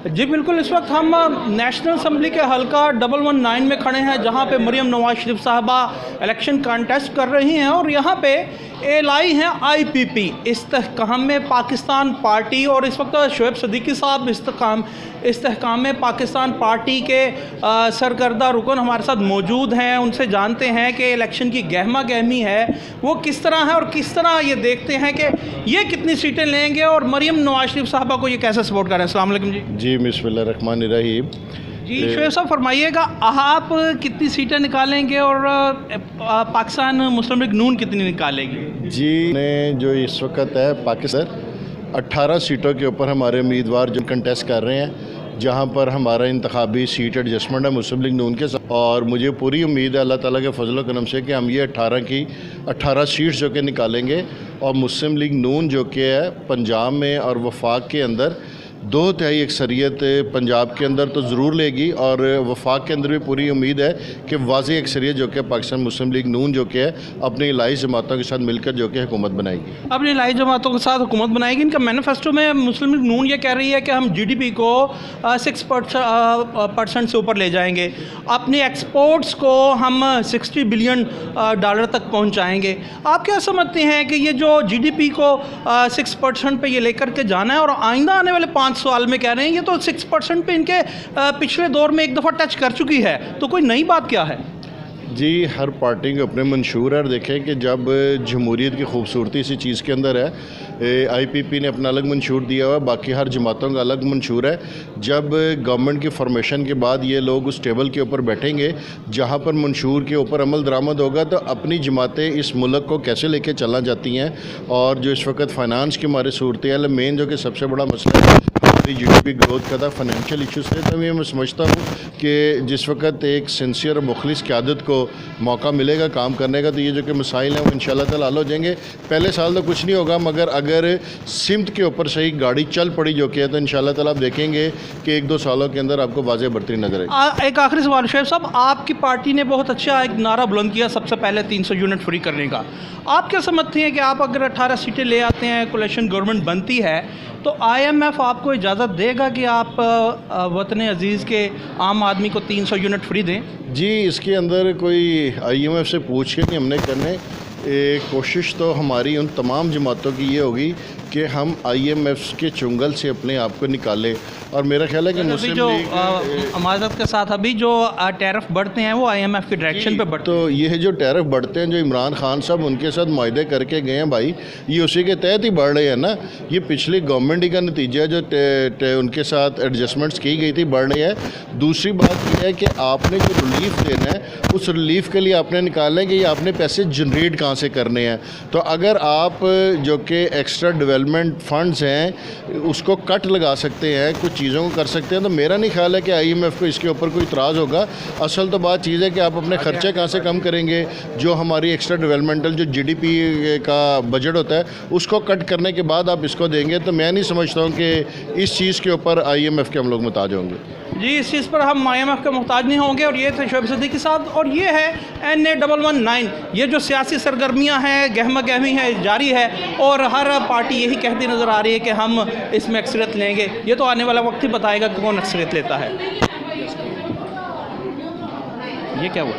जी बिल्कुल, इस वक्त हम नेशनल असम्बली के हल्का 119 में खड़े हैं, जहां पे मरियम नवाज शरीफ साहबा इलेक्शन कॉन्टेस्ट कर रही हैं और यहां पे एएलआई हैं IPP इस्तेहकाम पाकिस्तान पार्टी, और इस वक्त शोएब सिद्दीकी साहब इस्तेहकाम पाकिस्तान पार्टी के सरकर्दा रुकन हमारे साथ मौजूद हैं। उनसे जानते हैं कि इलेक्शन की गहमा गहमी है वो किस तरह है और किस तरह ये देखते हैं कि ये कितनी सीटें लेंगे और मरियम नवाज शरीफ साहबा को ये कैसे सपोर्ट करें। अस्सलाम वालेकुम जी। जी बिस्मिल्लाहिर्रहमानिर्रहीम। जी शोएब साहब फरमाइएगा, आप कितनी सीटें निकालेंगे और पाकिस्तान मुस्लिम लीग नून कितनी निकालेगी? जी ने जो इस वक्त है पाकिस्तान 18 सीटों के ऊपर हमारे उम्मीदवार जो कंटेस्ट कर रहे हैं, जहां पर हमारा इंतखाबी सीट एडजस्टमेंट है मुस्लिम लीग नून के साथ, और मुझे पूरी उम्मीद है अल्लाह ताला के फजल व करम से कि हम ये 18 की 18 सीट्स जो कि निकालेंगे, और मुस्लिम लीग नून जो कि है पंजाब में और वफाक के अंदर 2/3 अक्सरियत पंजाब के अंदर तो ज़रूर लेगी, और वफाक के अंदर भी पूरी उम्मीद है कि वाज़ेह अक्सरियत जो कि पाकिस्तान मुस्लिम लीग नून जो कि है अपनी इलाही जमातों के साथ मिलकर जो कि हुकूमत बनाएगी। अपनी इलाही जमातों के साथ हुकूमत बनाएगी। इनका मैनिफेस्टो में मुस्लिम लीग नून ये कह रही है कि हम GDP को 6% से ऊपर ले जाएंगे, अपने एक्सपोर्ट्स को हम $60 बिलियन तक पहुँचाएँगे। आप क्या समझते हैं कि ये जो GDP को 6% पर ये लेकर के जाना है, और आइंदा आने वाले 5 साल में कह रहे हैं ये तो 6% पे इनके पिछले दौर में एक दफ़ा टच कर चुकी है, तो कोई नई बात क्या है? जी हर पार्टी के अपने मंशूर है, और देखें कि जब जमहूरियत की खूबसूरती इसी चीज़ के अंदर है, IPP ने अपना अलग मंशूर दिया हुआ है, बाकी हर जमातों का अलग मंशूर है। जब गवर्नमेंट की फॉर्मेशन के बाद ये लोग उस टेबल के ऊपर बैठेंगे जहाँ पर मंशूर के ऊपर अमल दरामद होगा, तो अपनी जमातें इस मुल्क को कैसे लेके चलना चाहती हैं, और जो इस वक्त फाइनेंस की हमारी सूरत हाल मेन जो कि सबसे बड़ा मसला है हमारी GDP ग्रोथ का था, फाइनेंशियल इशूज़ थे। तो मैं समझता हूँ कि जिस वक्त एक सिंसियर और मुखलिस क़यादत को मौका मिलेगा काम करने का, तो ये जो कि मसाइल हैं वो इंशाल्लाह ताला हल हो जाएंगे। पहले साल तो कुछ नहीं होगा, मगर अगर सिमत के ऊपर सही गाड़ी चल पड़ी जो कि है, तो इंशाल्लाह ताला आप देखेंगे कि 1-2 सालों के अंदर आपको वाज़ेह बढ़ती नजर आएगी। एक आखिरी सवाल शोएब साहब, आपकी पार्टी ने बहुत अच्छा एक नारा बुलंद किया सबसे पहले 300 यूनिट फ्री करने का। आप क्या समझते हैं कि आप अगर 18 सीटें ले आते हैं, कोalition गवर्नमेंट बनती है, तो IMF आपको इजाज़त देगा कि आप वतन अजीज़ के आम आदमी को 300 यूनिट फ्री दें? जी इसके अंदर कोई IMF से पूछ के नहीं हमने करने, कोशिश तो हमारी उन तमाम जमातों की ये होगी कि हम IMF के चुंगल से अपने आप को निकालें, और मेरा ख्याल है कि मुस्लिम लीग माज़रत के साथ अभी जो टैरिफ बढ़ते हैं वो IMF के डायरेक्शन पे बढ़ते हैं। तो ये जो टैरिफ बढ़ते हैं जो इमरान खान साहब उनके साथ मुआहदे करके गए हैं भाई, ये उसी के तहत ही बढ़ रहे हैं ना। ये पिछली गवर्नमेंट ही का नतीजा जो उनके साथ एडजस्टमेंट्स की गई थी बढ़ रही है। दूसरी बात यह है कि आपने जो रिलीफ देना है उस रिलीफ के लिए आपने निकालना है कि ये आपने पैसे जनरेट कहाँ से करने हैं। तो अगर आप जो कि एक्स्ट्रा डेवलपमेंट फंड्स हैं उसको कट लगा सकते हैं, कुछ चीज़ों को कर सकते हैं, तो मेरा नहीं ख्याल है कि IMF को इसके ऊपर कोई इतराज़ होगा। असल तो बात चीज़ है कि आप अपने खर्चे कहाँ से कम करेंगे, जो हमारी एक्स्ट्रा डेवलपमेंटल जो GDP का बजट होता है उसको कट करने के बाद आप इसको देंगे, तो मैं नहीं समझता हूँ कि इस चीज़ के ऊपर IMF के हम लोग मुहताज होंगे। जी इस चीज़ पर हम IMF के मोहताज नहीं होंगे। और ये थे शोएब सिद्दीकी साहब, और ये है NA 119। ये जो सियासी सरगर्मियाँ हैं, गहमा गहमी है, जारी है, और हर पार्टी यही कहती नज़र आ रही है कि हम इसमें अक्सरियत लेंगे। ये तो आने वाला वक्त ही बताएगा कि कौन अक्सरियत लेता है। ये क्या हुआ?